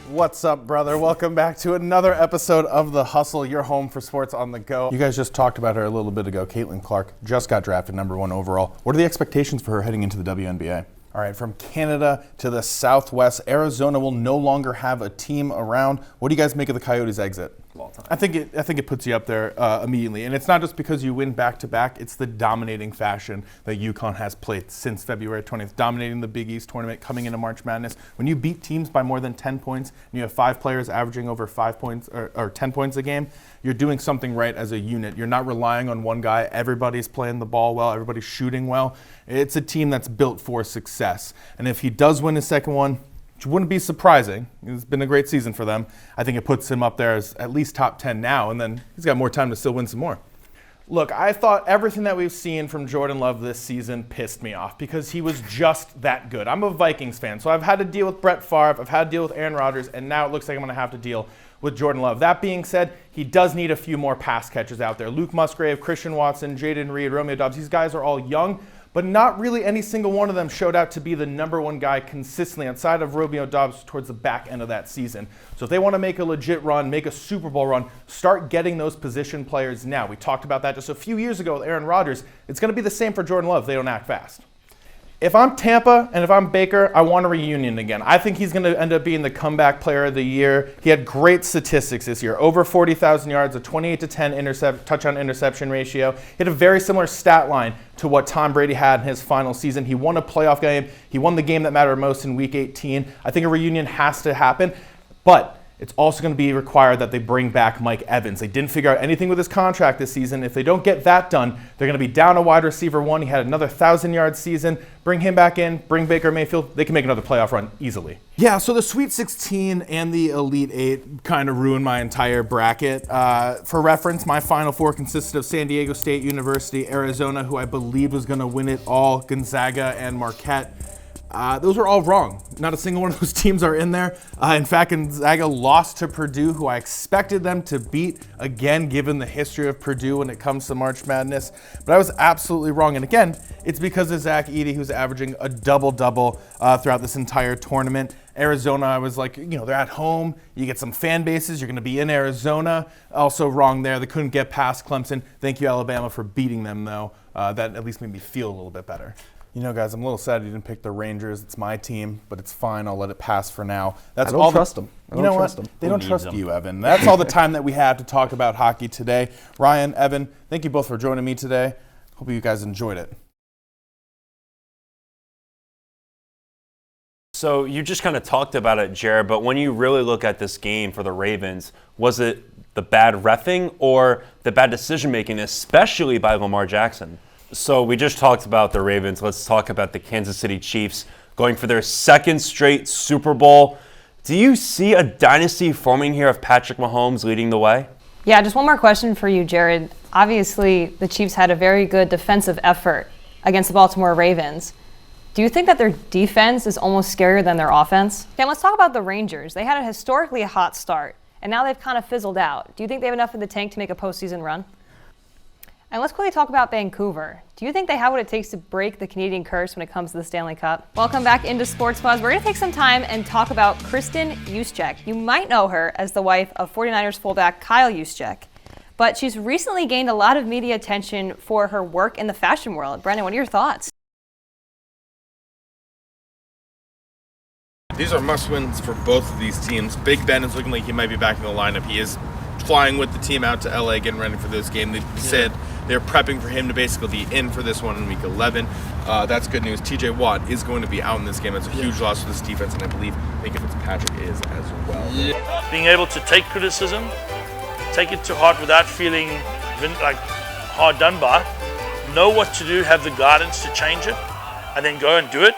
What's up, brother? Welcome back to another episode of The Hustle, your home for sports on the go. You guys just talked about her a little bit ago. Caitlin Clark just got drafted #1 overall. What are the expectations for her heading into the WNBA? All right, from Canada to the Southwest, Arizona will no longer have a team around. What do you guys make of the Coyotes' exit? I think it puts you up there immediately. And it's not just because you win back-to-back. It's the dominating fashion that UConn has played since February 20th, dominating the Big East tournament, coming into March Madness. When you beat teams by more than 10 points, and you have 5 players averaging over 5 points or 10 points a game, you're doing something right as a unit. You're not relying on one guy. Everybody's playing the ball well. Everybody's shooting well. It's a team that's built for success. And if he does win his second one, which wouldn't be surprising. It's been a great season for them. I think it puts him up there as at least top 10 now, and then he's got more time to still win some more. Look, I thought everything that we've seen from Jordan Love this season pissed me off because he was just that good. I'm a Vikings fan, so I've had to deal with Brett Favre, I've had to deal with Aaron Rodgers, and now it looks like I'm going to have to deal with Jordan Love. That being said, he does need a few more pass catchers out there. Luke Musgrave, Christian Watson, Jaden Reed, Romeo Dobbs, these guys are all young, but not really any single one of them showed out to be the #1 guy consistently outside of Romeo Dobbs towards the back end of that season. So if they want to make a legit run, make a Super Bowl run, start getting those position players now. We talked about that just a few years ago with Aaron Rodgers. It's going to be the same for Jordan Love if they don't act fast. If I'm Tampa and if I'm Baker, I want a reunion again. I think he's going to end up being the comeback player of the year. He had great statistics this year. Over 40,000 yards, a 28-10 touchdown interception ratio. He had a very similar stat line to what Tom Brady had in his final season. He won a playoff game. He won the game that mattered most in Week 18. I think a reunion has to happen, but it's also going to be required that they bring back Mike Evans. They didn't figure out anything with his contract this season. If they don't get that done, they're going to be down a wide receiver 1. He had another 1,000-yard season. Bring him back in. Bring Baker Mayfield. They can make another playoff run easily. Yeah, so the Sweet 16 and the Elite 8 kind of ruined my entire bracket. For reference, my Final Four consisted of San Diego State University, Arizona, who I believed was going to win it all, Gonzaga, and Marquette. Those are all wrong. Not a single one of those teams are in there. In fact, Gonzaga lost to Purdue, who I expected them to beat, again, given the history of Purdue when it comes to March Madness. But I was absolutely wrong. And again, it's because of Zach Edey, who's averaging a double-double throughout this entire tournament. Arizona, I was like, they're at home. You get some fan bases. You're going to be in Arizona. Also wrong there. They couldn't get past Clemson. Thank you, Alabama, for beating them, though. That at least made me feel a little bit better. Guys, I'm a little sad you didn't pick the Rangers. It's my team, but it's fine. I'll let it pass for now. I don't trust them. You know what? They don't trust you, Evan. That's all the time that we have to talk about hockey today. Ryan, Evan, thank you both for joining me today. Hope you guys enjoyed it. So you just kind of talked about it, Jared, but when you really look at this game for the Ravens, was it the bad reffing or the bad decision-making, especially by Lamar Jackson? So we just talked about the Ravens. Let's talk about the Kansas City Chiefs going for their second straight Super Bowl. Do you see a dynasty forming here of Patrick Mahomes leading the way? Yeah, just one more question for you, Jared. Obviously, the Chiefs had a very good defensive effort against the Baltimore Ravens. Do you think that their defense is almost scarier than their offense? Okay, let's talk about the Rangers. They had a historically hot start, and now they've kind of fizzled out. Do you think they have enough in the tank to make a postseason run? And let's quickly talk about Vancouver. Do you think they have what it takes to break the Canadian curse when it comes to the Stanley Cup? Welcome back into Sports Buzz. We're going to take some time and talk about Kristen Juszczyk. You might know her as the wife of 49ers fullback Kyle Juszczyk, but she's recently gained a lot of media attention for her work in the fashion world. Brendan, what are your thoughts? These are must-wins for both of these teams. Big Ben is looking like he might be back in the lineup. He is flying with the team out to LA, getting ready for this game. They said they're prepping for him to basically be in for this one in Week 11. That's good news. TJ Watt is going to be out in this game. That's a huge loss for this defense, and I believe Minka Fitzpatrick is as well. Yeah. Being able to take criticism, take it to heart without feeling like hard done by, know what to do, have the guidance to change it, and then go and do it.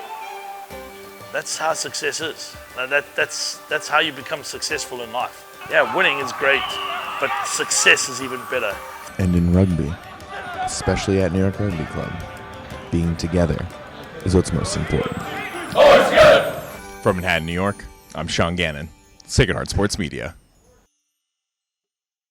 That's how success is. That's how you become successful in life. Yeah, winning is great, but success is even better. And in rugby, especially at New York Rugby Club, being together is what's most important. Oh, it's good! From Manhattan, New York, I'm Sean Gannon, Sacred Heart Sports Media.